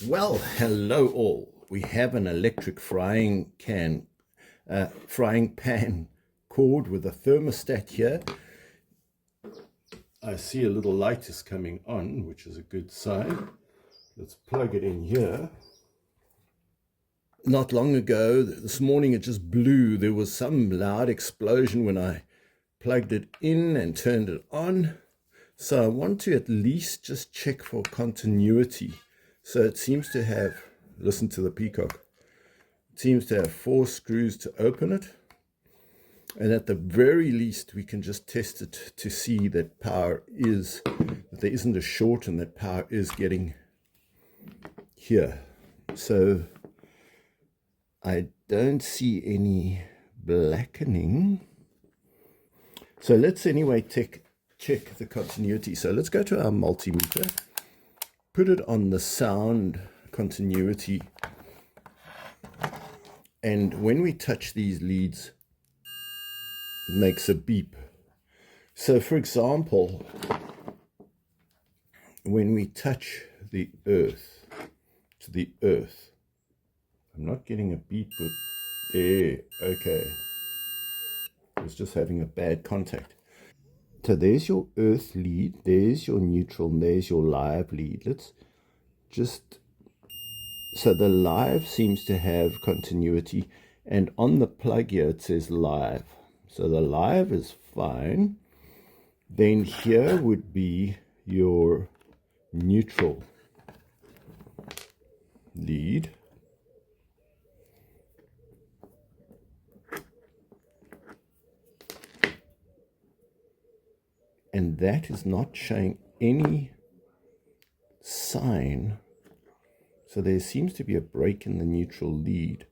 Well, hello all. We have an electric frying pan cord with a thermostat here. I see a little light is coming on, which is a good sign. Let's plug it in here. Not long ago, this morning it just blew. There was some loud explosion when I plugged it in and turned it on. So I want to at least just check for continuity. So it seems to have, listen to the peacock, it seems to have 4 screws to open it. And at the very least, we can just test it to see that that there isn't a short and that power is getting here. So I don't see any blackening. So let's anyway check the continuity. So let's go to our multimeter, put it on the sound continuity, and when we touch these leads, it makes a beep. So for example, when we touch the earth to the earth, I'm not getting a beep with there. Okay, it's just having a bad contact. So there's your earth lead, there's your neutral, and there's your live lead. Let's just, so the live seems to have continuity, and on the plug here it says live. So the live is fine. Then here would be your neutral lead. And that is not showing any sign. So there seems to be a break in the neutral lead.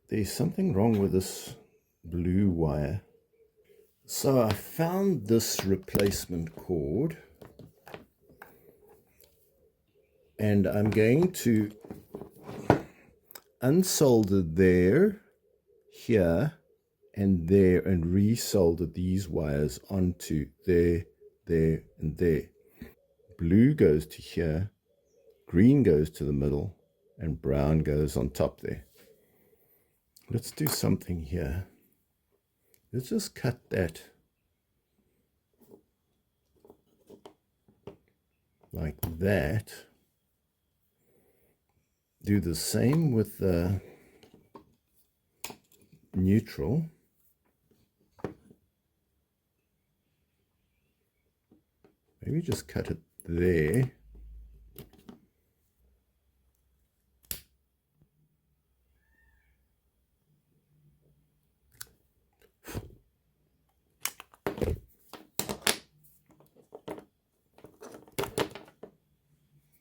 There's something wrong with this blue wire. So I found this replacement cord, and I'm going to unsolder there, here, and there, and resolder these wires onto there, there, and there. Blue goes to here, green goes to the middle, and brown goes on top there. Let's do something here. Let's just cut that like that. Do the same with the neutral. Maybe just cut it there.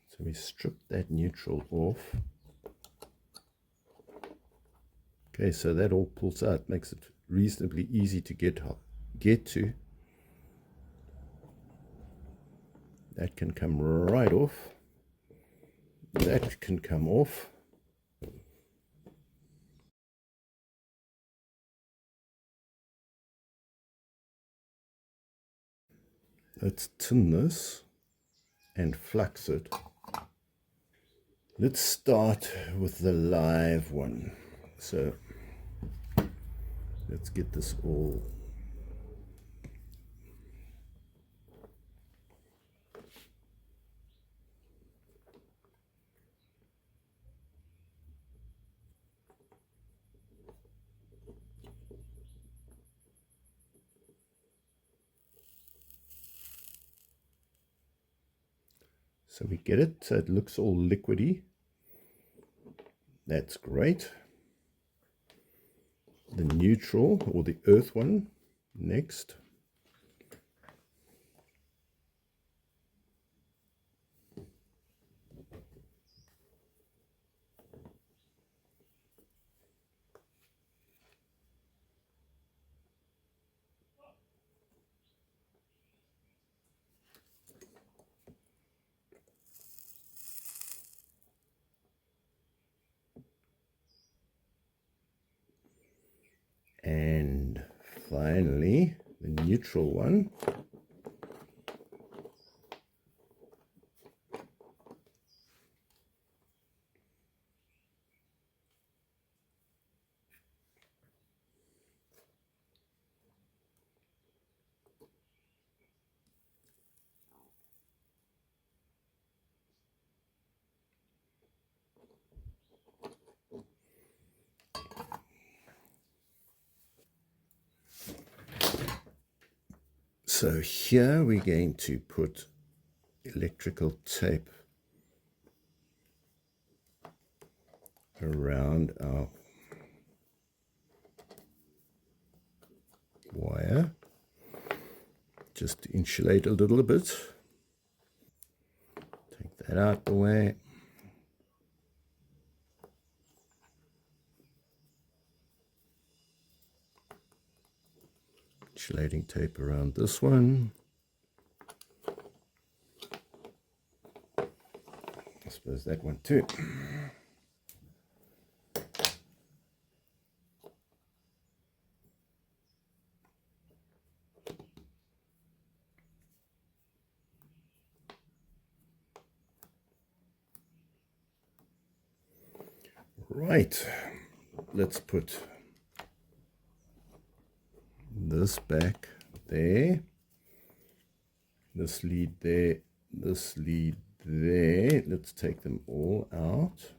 So we strip that neutral off. Okay, so that all pulls out, makes it reasonably easy to get to. That can come right off. That can come off. Let's tin this and flux it. Let's start with the live one. So let's get this all. So we get it, so it looks all liquidy. That's great. The neutral, or the earth one, next. And finally, the neutral one. So here we're going to put electrical tape around our wire, just to insulate a little bit. Take that out the way. Insulating tape around this one. I suppose that one too. Right, let's put this back there, this lead there, this lead there. Let's take them all out.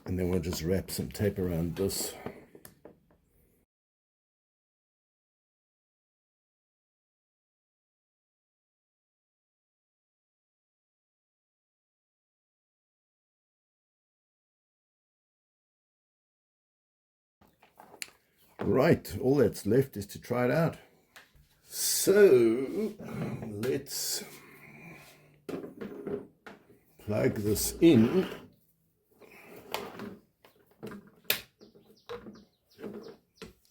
And then we'll just wrap some tape around this. Right, all that's left is to try it out. So let's plug this in.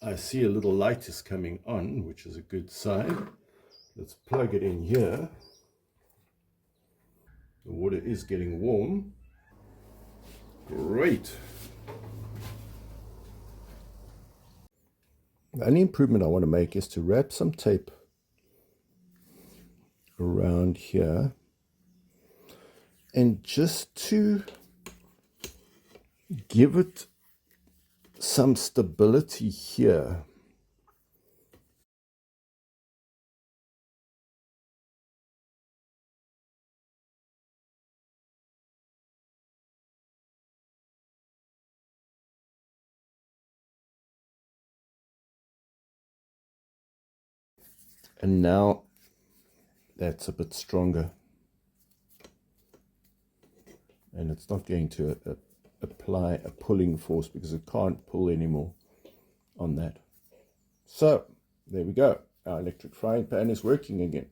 I see a little light is coming on, which is a good sign. Let's plug it in here. The water is getting warm. Great. The only improvement I want to make is to wrap some tape around here, and just to give it some stability here. And now that's a bit stronger, and it's not going to apply a pulling force because it can't pull anymore on that. So there we go. Our electric frying pan is working again.